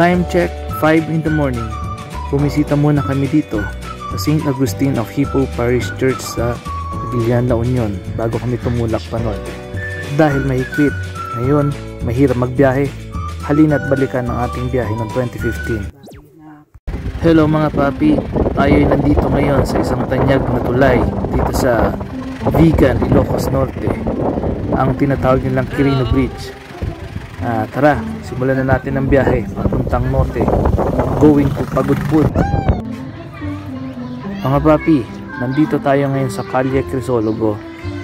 Time check, 5 in the morning. Bumisita muna kami dito sa St. Augustine of Hippo Parish Church sa Aguilian, La Union bago kami tumulak pa nun. Dahil mahigpit, ngayon mahirap magbiyahe, halina't balikan ang ating biyahe noong 2015. Hello mga papi, tayo ay nandito ngayon sa isang tanyag na tulay dito sa Vigan, Ilocos Norte, ang tinatawag nilang Quirino Bridge. Tara, simulan na natin ang biyahe papuntang norte, going to Pagudpud. Mga papi, nandito tayo ngayon sa Calle Crisologo,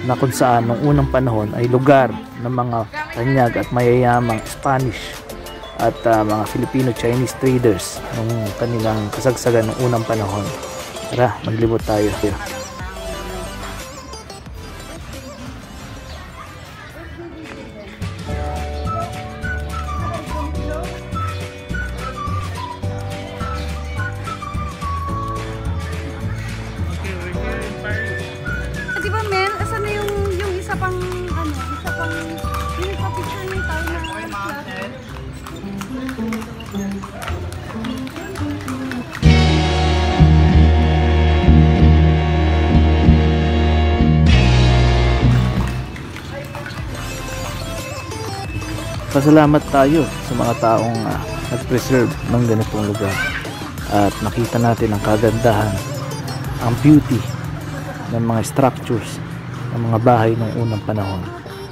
na kung saan noong unang panahon ay lugar ng mga tanyag at mayayamang Spanish at mga Filipino-Chinese traders nung kanilang kasagsagan ng unang panahon. Tara, maglibot tayo. Di ba men, asan na yung isa pang yung picture ng tao na Pasalamat tayo sa mga taong nag-preserve ng ganitong lugar at nakita natin ang kagandahan, ang beauty ng mga structures ng mga bahay ng unang panahon,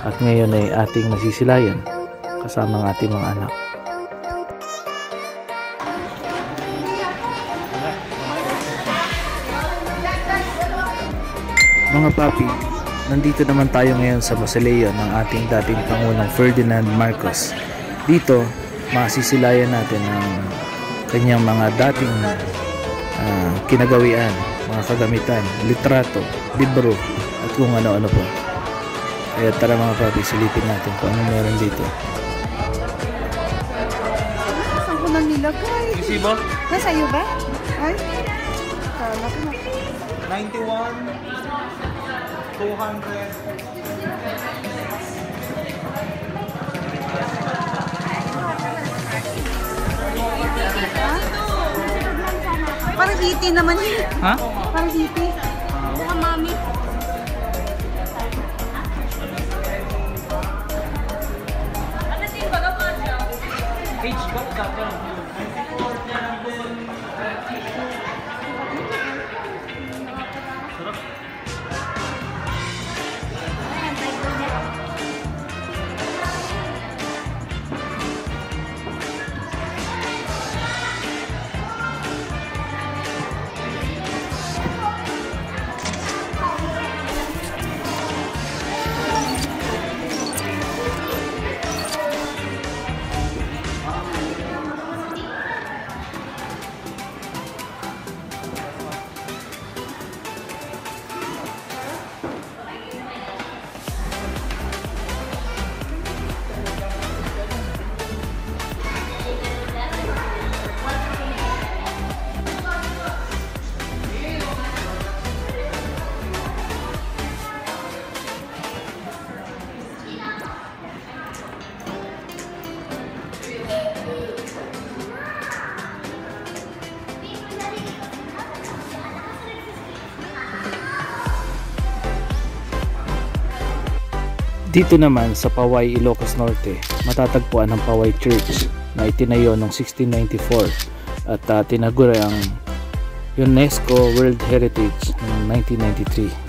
at ngayon ay ating nasisilayan kasama ng ating mga anak. Mga papi, nandito naman tayo ngayon sa mausoleo ng ating dating Pangulong Ferdinand Marcos. Dito, masisilayan natin ang kanyang mga dating kinagawian, mga kagamitan, litrato, libro, at kung ano-ano po. Kaya tara mga papi, silipin natin kung ano meron dito. saan ko nang nilagay? Isibo? Nasa iyo ba? Ay? Kala ko na. 91 200. Parang hiti naman yun. Ha? Parang hiti. Buka mami. Dito naman sa Paway, Ilocos Norte, matatagpuan ang Paway Church na itinayo noong 1694 at tinaguri ang UNESCO World Heritage noong 1993.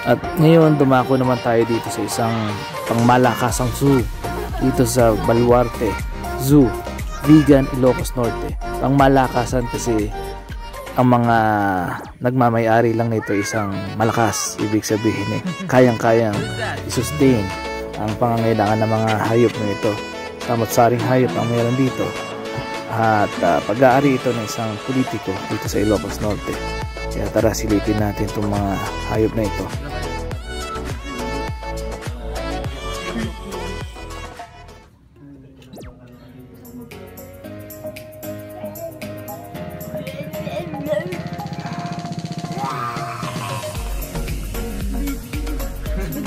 At ngayon dumako naman tayo dito sa isang pangmalakasang zoo dito sa Baluarte Zoo, Vigan, Ilocos Norte. Pangmalakasan kasi ang mga nagmamay-ari lang nito isang malakas, ibig sabihin kayang-kayang i-sustain ang pangangailangan ng mga hayop na ito. Samot-saring hayop ang meron dito at pag-aari ito ng isang politiko dito sa Ilocos Norte. Kaya tara, silipin natin itong mga hayop na ito.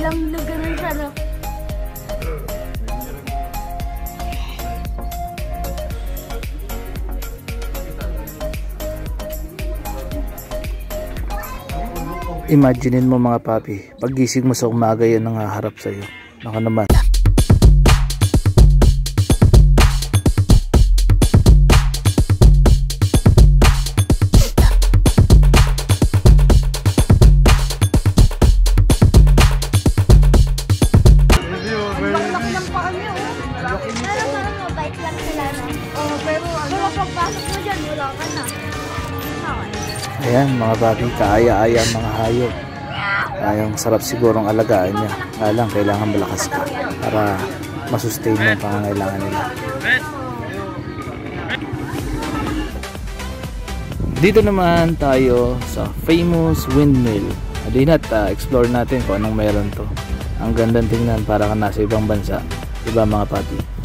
biglang ganun siya, no? Imaginein mo mga papi, paggising mo sa umaga yan ang haharap sa'yo. Naka naman. Baklak lang pa kami, oh. Pero parang mabait lang sila, no? Oo, pero ano, pagpasok mo dyan, wala ka na. Ayan mga papi, kaaya-aya ang mga hayop. Ang sarap sigurong alagaan niya. Kaya lang, kailangan malakas ka para masustain yung pangangailangan nila. Dito naman tayo sa famous windmill. Halina't explore natin kung anong meron to. Ang gandang tingnan, para ka nasa ibang bansa. Diba mga papi?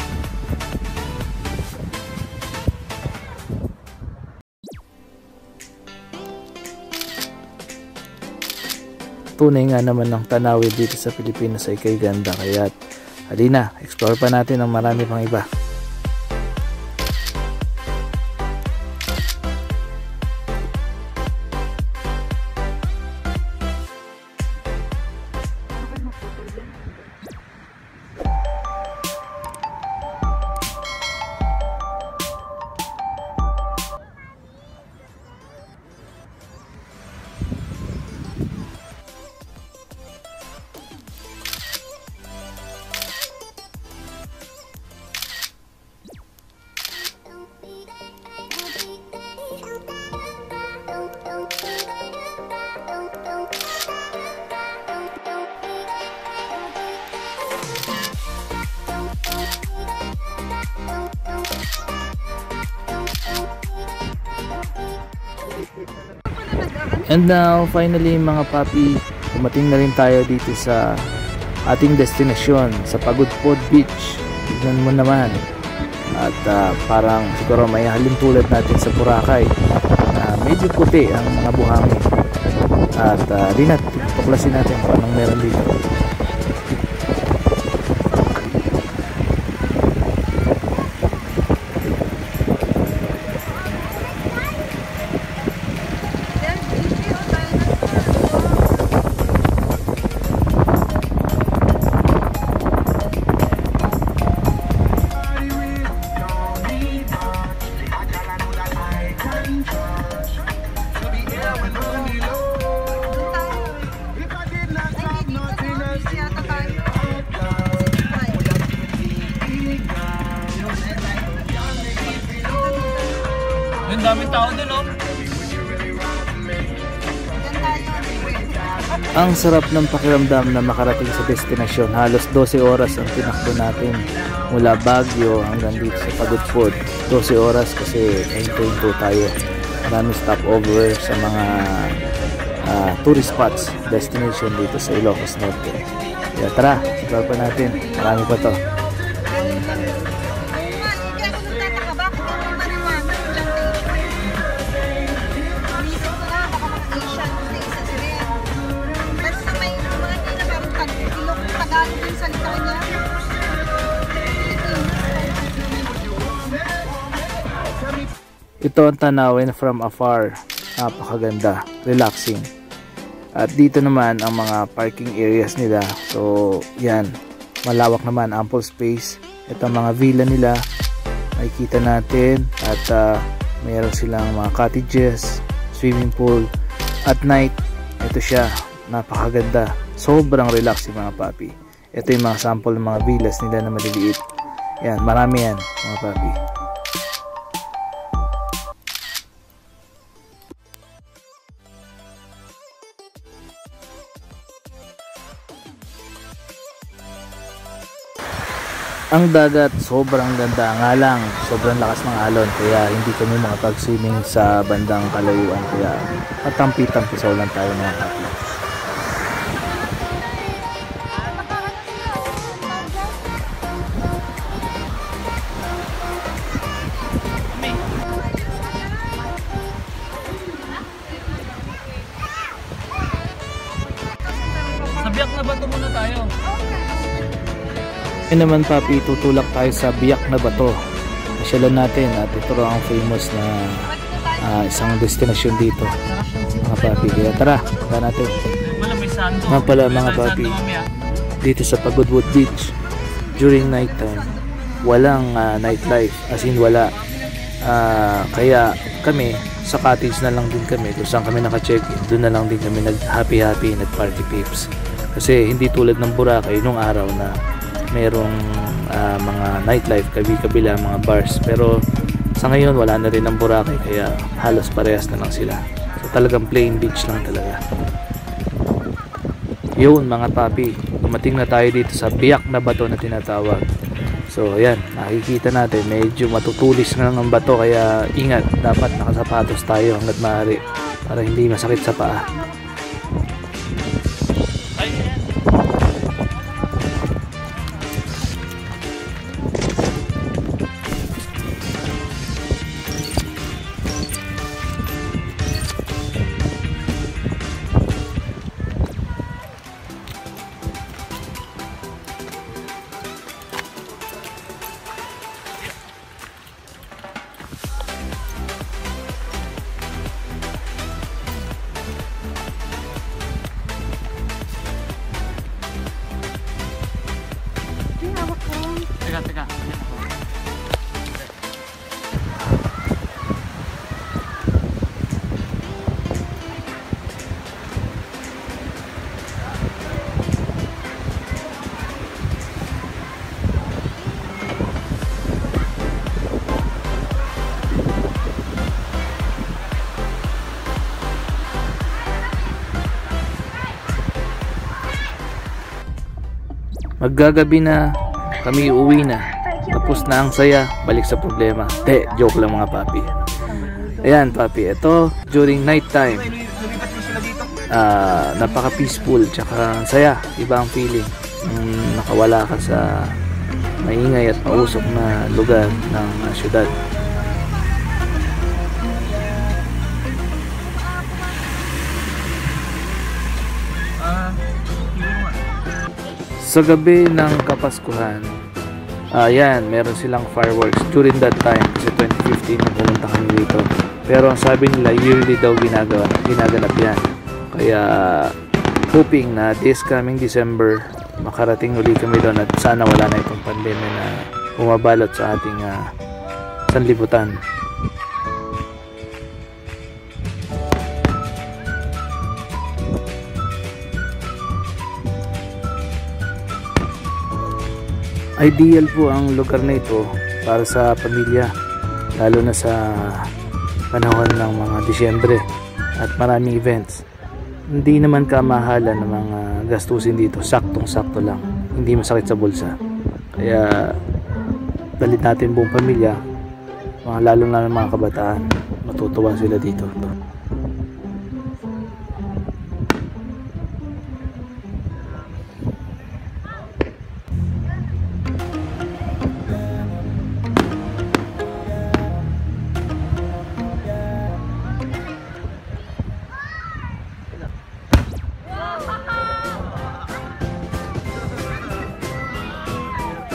Tunay nga naman ng tanawid dito sa Pilipinas ay kay ganda, kaya halina, explore pa natin ang marami pang iba. And now, finally mga papi, dumating na rin tayo dito sa ating destinasyon, sa Pagudpod Beach. Tignan mo naman. At parang siguro may halin tulad natin sa Boracay. Medyo puti ang mga buhangin. At dinat, tuklasin natin kung anong meron dito. Ang daming tao din, oh. Ang sarap ng pakiramdam na makarating sa destinasyon. Halos 12 oras ang tinakbo natin mula Baguio hanggang dito sa Pagudpod. 12 oras kasi hinto tayo. Maraming stopover sa mga tourist spots, destination dito sa Ilocos Norte. Kaya tara, explore pa natin. Marami pa to. Ito ang tanawin from afar. Napakaganda, relaxing. At dito naman ang mga parking areas nila. So yan, malawak naman, ample space. Ito ang mga villa nila, makikita natin. At mayroon silang mga cottages, swimming pool. At night, ito siya, napakaganda. Sobrang relaxing mga papi. Ito yung mga sample ng mga villas nila na maliliit. Yan, marami yan mga papi. Ang dagat sobrang ganda, nga lang sobrang lakas ng alon, kaya hindi kami makapag-swimming sa bandang kalayuan, kaya matampi-tampisaw lang tayo mga papi. Sa Biyak na bato muna tayo. Ngayon naman papi, tutulak tayo sa Biak na Bato. Pasyalan natin at ito ang famous na isang destinasyon dito mga papi. Kaya tara, tara natin. Nga pala mga papi, dito sa Pagudwood Beach during night time walang nightlife, as in wala. Kaya kami sa cottage na lang din kami kung saan kami naka-check-in. Doon na lang din kami nag happy nag-party peeps. Kasi hindi tulad ng Boracay nung araw na merong mga nightlife kabila mga bars. Pero sa ngayon wala na rin ang Boracay, kaya halos parehas na lang sila. So talagang plain beach lang talaga. Yun mga papi, dumating na tayo dito sa Biak na Bato na tinatawag. So ayan, nakikita natin medyo matutulis na lang ang bato, kaya ingat, dapat nakasapatos tayo hanggat maaari para hindi masakit sa paa. Teka. Maggagabi na, kami uuwi na. Tapos na ang saya, balik sa problema. Joke lang mga papi. Ayan papi, ito during night time. Napaka peaceful, tsaka saya. Iba ang feeling. Nakawala ka sa maingay at mausok na lugar ng syudad. Sa gabi ng Kapaskuhan, ayan, meron silang fireworks during that time kasi 2015 nung pumunta kami dito. Pero ang sabi nila yearly daw ginaganap yan. Kaya hoping na this coming December makarating uli kami doon at sana wala na itong pandemya na bumabalot sa ating sanlibutan. Ideal po ang lugar na ito para sa pamilya, lalo na sa panahon ng mga Disyembre at maraming events. Hindi naman kamahalan ng mga gastusin dito, saktong-sakto lang, hindi masakit sa bulsa. Kaya dalit natin buong pamilya, lalo na ng mga kabataan, matutuwa sila dito.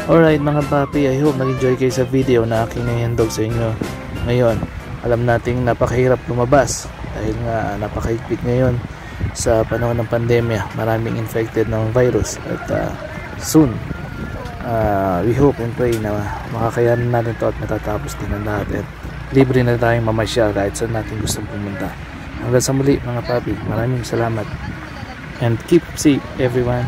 Alright mga papi, I hope nag-enjoy kayo sa video na aking naihandog sa inyo ngayon. Alam nating napakahirap lumabas dahil nga napakahigpit ngayon sa panahon ng pandemya. Maraming infected ng virus at soon we hope and pray na makakayanan natin to at matatapos din ang lahat at libre na tayong mamasyal kahit saan natin gustong pumunta. Hanggang sa muli mga papi, maraming salamat and keep safe everyone.